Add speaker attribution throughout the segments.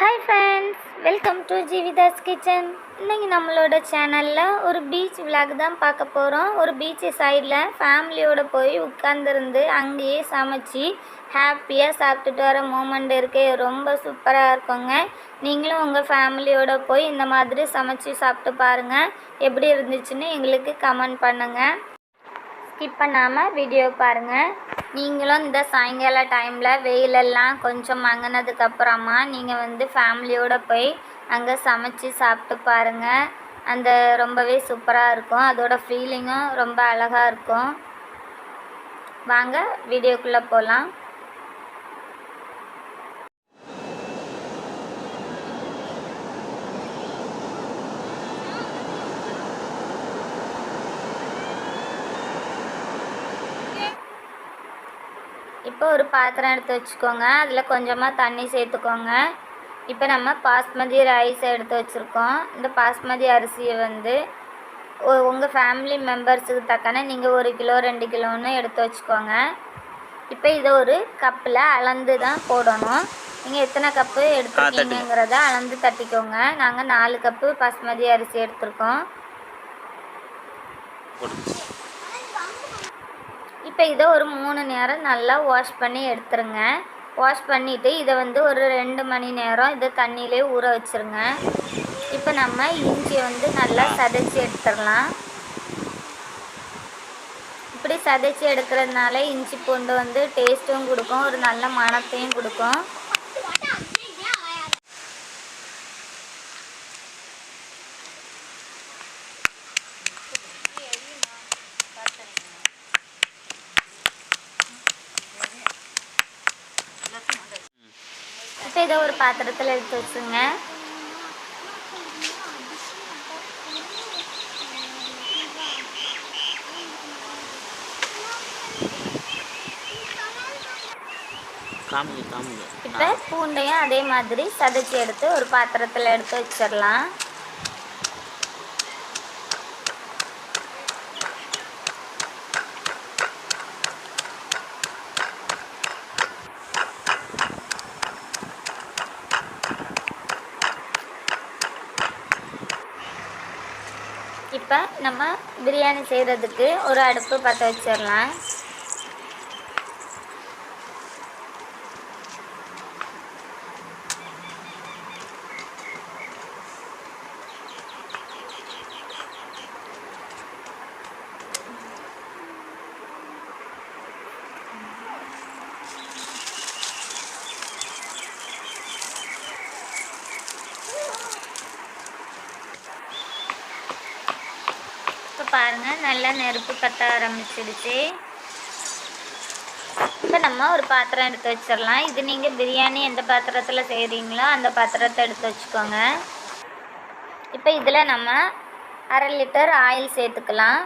Speaker 1: Hi friends, welcome to Jeevitha's kitchen. இன்றைக்கி நம்மளோட சேனலில் ஒரு பீச் விளாக் தான் பார்க்க போகிறோம். ஒரு பீச் சைடில் ஃபேமிலியோடு போய் உட்காந்துருந்து அங்கேயே சமைச்சி ஹாப்பியாக சாப்பிட்டுட்டு வர மூமெண்ட் இருக்குது. ரொம்ப சூப்பராக இருக்குங்க. நீங்களும் உங்கள் ஃபேமிலியோடு போய் இந்த மாதிரி சமைச்சி சாப்பிட்டு பாருங்கள். எப்படி இருந்துச்சுன்னு எங்களுக்கு கமெண்ட் பண்ணுங்கள். ஸ்கிப் பண்ணாமல் வீடியோ பாருங்கள். நீங்களும் இந்த சாயங்கால டைமில் வெயிலெல்லாம் கொஞ்சம் மங்கினதுக்கப்புறமா நீங்கள் ஃபேமிலியோடு போய் அங்கே சமைச்சி சாப்பிட்டு பாருங்கள். அந்த ரொம்பவே சூப்பராக இருக்கும். அதோட ஃபீலிங்கும் ரொம்ப அழகாக இருக்கும். வாங்க வீடியோக்குள்ளே போகலாம். இப்போ ஒரு பாத்திரம் எடுத்து வச்சுக்கோங்க. அதில் கொஞ்சமாக தண்ணி சேர்த்துக்கோங்க. இப்போ நம்ம பாஸ்மதி ரைஸ் எடுத்து வச்சுருக்கோம். இந்த பாஸ்மதி அரிசியை உங்கள் ஃபேமிலி மெம்பர்ஸுக்கு தக்கன நீங்கள் 1 கிலோ 2 கிலோன்னு எடுத்து வச்சுக்கோங்க. இப்போ இதை ஒரு கப்பில் அளந்து தான் போடணும். நீங்கள் எத்தனை கப்பு எடுத்துருக்கீங்கிறத அளந்து தட்டிக்கோங்க. நாங்கள் 4 கப்பு பாஸ்மதி அரிசி எடுத்துருக்கோம். இப்போ இதை ஒரு 3 நேரம் நல்லா வாஷ் பண்ணி எடுத்துருங்க. வாஷ் பண்ணிவிட்டு இதை ஒரு 2 மணி நேரம் இதை தண்ணியிலே ஊற வச்சுருங்க. இப்போ நம்ம இஞ்சியை நல்லா சதைச்சி எடுத்துடலாம். இப்படி சதைச்சி எடுக்கிறதுனால இஞ்சி பூண்டு டேஸ்ட்டும் கொடுக்கும், ஒரு நல்ல மணத்தையும் கொடுக்கும். இப்போ இதை ஒரு பாத்திரத்தில் எடுத்து வச்சுங்க. இப்போ பூண்டையும் அதே மாதிரி சதைச்சி எடுத்து ஒரு பாத்திரத்தில் எடுத்து வச்சிடலாம். இப்போ நம்ம பிரியாணி செய்கிறதுக்கு ஒரு அடுப்பு பற்ற வச்சிடலாம். இப்போ பாருங்கள், நல்லா நெருப்பு கட்ட ஆரம்பிச்சிடுச்சு. இப்போ நம்ம ஒரு பாத்திரம் எடுத்து வச்சிடலாம். இது நீங்கள் பிரியாணி எந்த பாத்திரத்தில் செய்கிறீங்களோ அந்த பாத்திரத்தை எடுத்து வச்சுக்கோங்க. இப்போ இதில் நம்ம 1/2 லிட்டர் ஆயில் சேர்த்துக்கலாம்.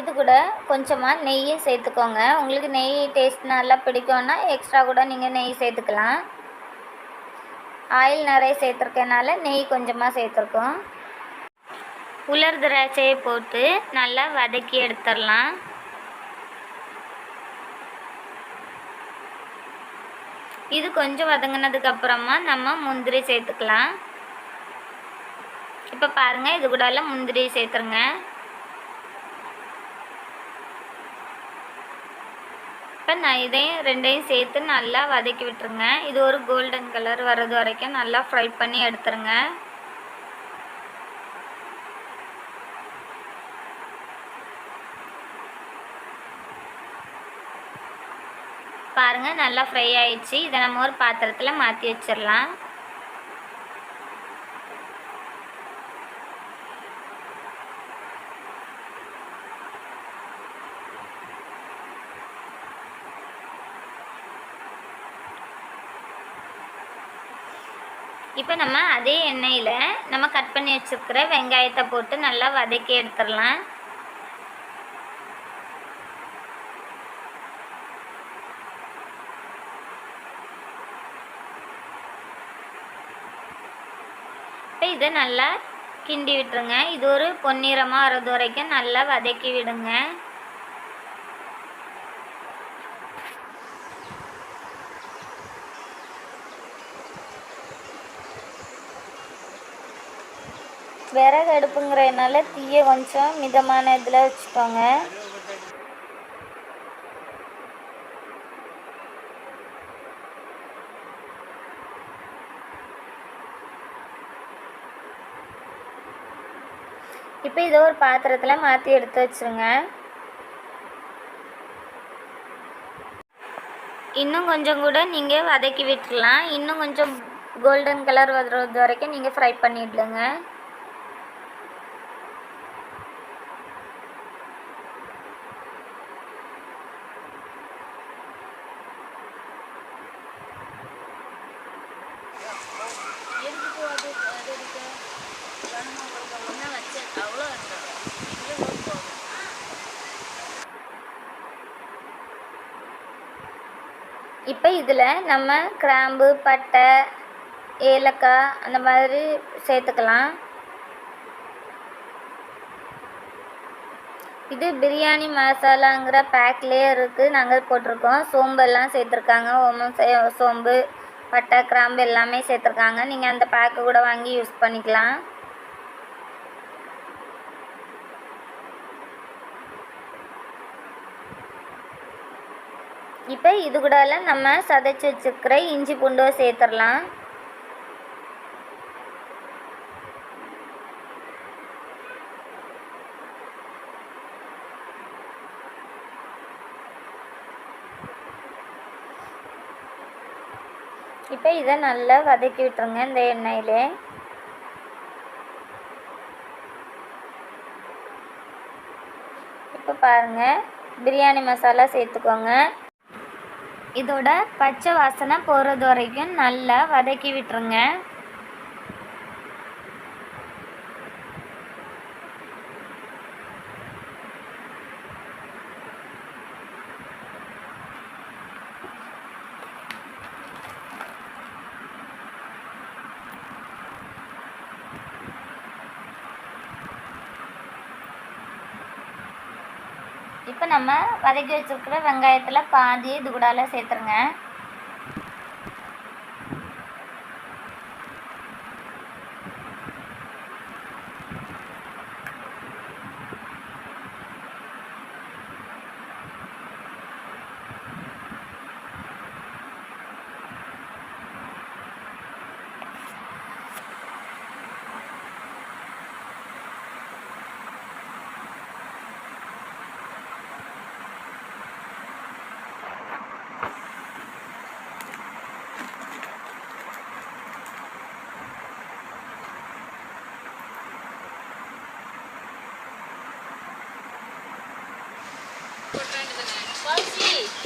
Speaker 1: இது கூட கொஞ்சமாக நெய்யும் சேர்த்துக்கோங்க. உங்களுக்கு நெய் டேஸ்ட் நல்லா பிடிக்கும்னா எக்ஸ்ட்ரா கூட நீங்கள் நெய் சேர்த்துக்கலாம். ஆயில் நிறைய சேர்த்துருக்கனால நெய் கொஞ்சமாக சேர்த்துருக்கோம். உலர் திராட்சையை போட்டு நல்லா வதக்கி எடுத்துடலாம். இது கொஞ்சம் வதங்கினதுக்கப்புறமா நம்ம முந்திரி சேர்த்துக்கலாம். இப்போ பாருங்கள், இது கூட எல்லாம் முந்திரி சேர்த்துருங்க. இப்போ நான் இதையும் 2ஐயும் சேர்த்து நல்லா வதக்கி விட்டுருங்க. இது ஒரு கோல்டன் கலர் வர்றது வரைக்கும் நல்லா ஃப்ரை பண்ணி எடுத்துருங்க. பாருங்கள், நல்லா ஃப்ரை ஆயிடுச்சு. இதை நம்ம ஒரு பாத்திரத்தில் மாற்றி வச்சிடலாம். இப்போ நம்ம அதே எண்ணெயில் நம்ம கட் பண்ணி வச்சுருக்கிற வெங்காயத்தை போட்டு நல்லா வதக்கி எடுத்துடலாம். இப்போ இதை நல்லா கிண்டி விட்டுருங்க. இது ஒரு பொன்னிறமாக வர்றது வரைக்கும் நல்லா வதக்கி விடுங்க. விறகு அடுப்புங்கிறதுனால தீயை கொஞ்சம் மிதமான இதில் வச்சுக்கோங்க. இப்போ இதை ஒரு பாத்திரத்தில் மாற்றி எடுத்து வச்சுருங்க. இன்னும் கொஞ்சம் கூட நீங்கள் வதக்கி விட்டுடலாம். இன்னும் கொஞ்சம் கோல்டன் கலர் வர்றது வரைக்கும் நீங்கள் ஃப்ரை பண்ணிவிடுங்க. இப்போ இதில் நம்ம கிராம்பு, பட்டை, ஏலக்காய் அந்த மாதிரி சேர்த்துக்கலாம். இது பிரியாணி மசாலாங்கிற பேக்லேயே இருக்குது, நாங்கள் போட்டிருக்கோம். சோம்பெல்லாம் சேர்த்துருக்காங்க, ஓமம், சோம்பு, பட்டை, கிராம்பு எல்லாமே சேர்த்துருக்காங்க. நீங்கள் அந்த பேக்கு கூட வாங்கி யூஸ் பண்ணிக்கலாம். இப்போ இது கூட நம்ம சதைச்சி வச்சுருக்கிற இஞ்சி பூண்டை சேர்த்துடலாம். இப்போ இதை நல்லா வதக்கி விட்டுருங்க இந்த எண்ணெயிலே. இப்போ பாருங்கள், பிரியாணி மசாலா சேர்த்துக்கோங்க. இதோட பச்சை வாசனை போகிறது வரைக்கும் நல்லா வதக்கி விட்டுருங்க. இப்போ நம்ம வதக்கி வச்சுருக்கிற வெங்காயத்தில் பாதி இது கூடால சேர்த்துருங்க.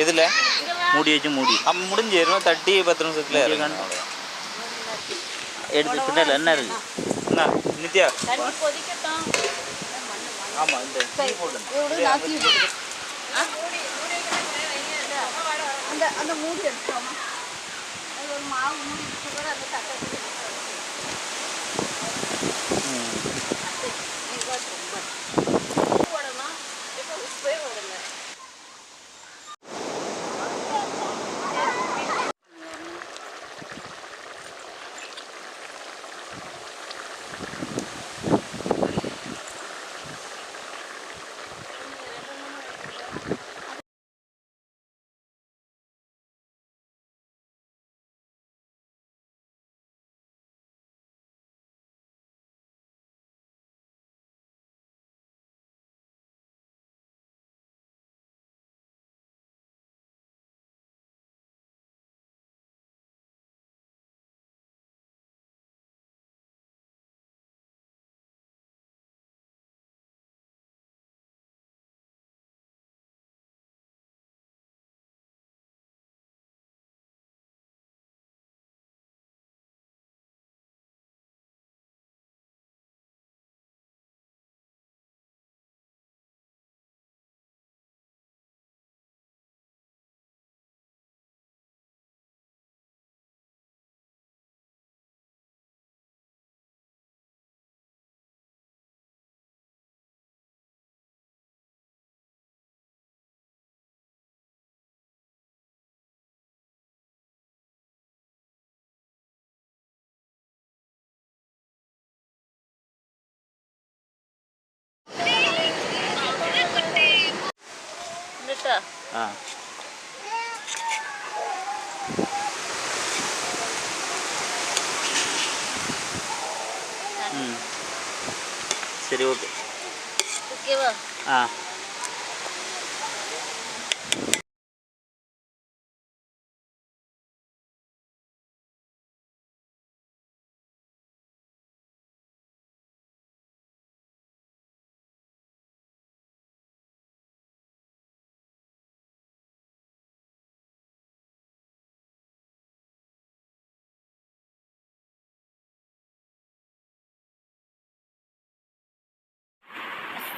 Speaker 2: இதில் மூடி வச்சு மூடி முடிஞ்சிடும். தட்டி 10 நிமிஷத்தில் எடுத்து பின்னால் என்ன இருக்குது என்ன நித்யா? ஆமாம், இந்த
Speaker 3: அந்த மூடி எடுத்துக்கோமா, ஒரு மாவு மூடி அந்த தட்டை
Speaker 2: ஆ ம் சரி ஓகே
Speaker 3: ஓகேவா?
Speaker 2: ஆ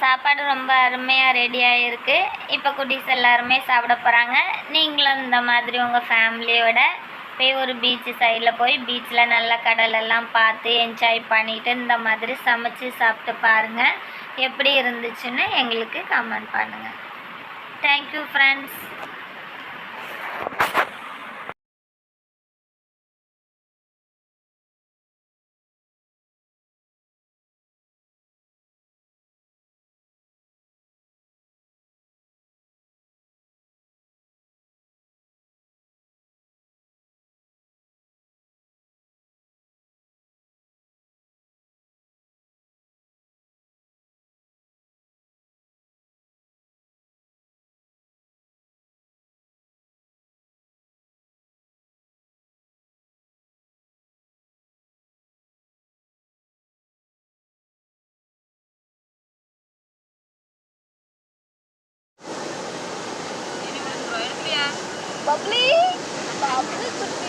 Speaker 1: சாப்பாடு ரொம்ப அருமையாக ரெடியாக இருக்குது. இப்போ குட்டீஸ் எல்லாருமே சாப்பிட போகிறாங்க. நீங்களும் இந்த மாதிரி உங்கள் ஃபேமிலியோட போய் ஒரு பீச்சு சைடில் போய் பீச்சில் நல்லா கடலெல்லாம் பார்த்து என்ஜாய் பண்ணிவிட்டு இந்த மாதிரி சமைச்சு சாப்பிட்டு பாருங்கள். எப்படி இருந்துச்சுன்னு எங்களுக்கு கமெண்ட் பண்ணுங்கள். Thank you friends.
Speaker 3: பப்ளி, பப்ளி குட்டி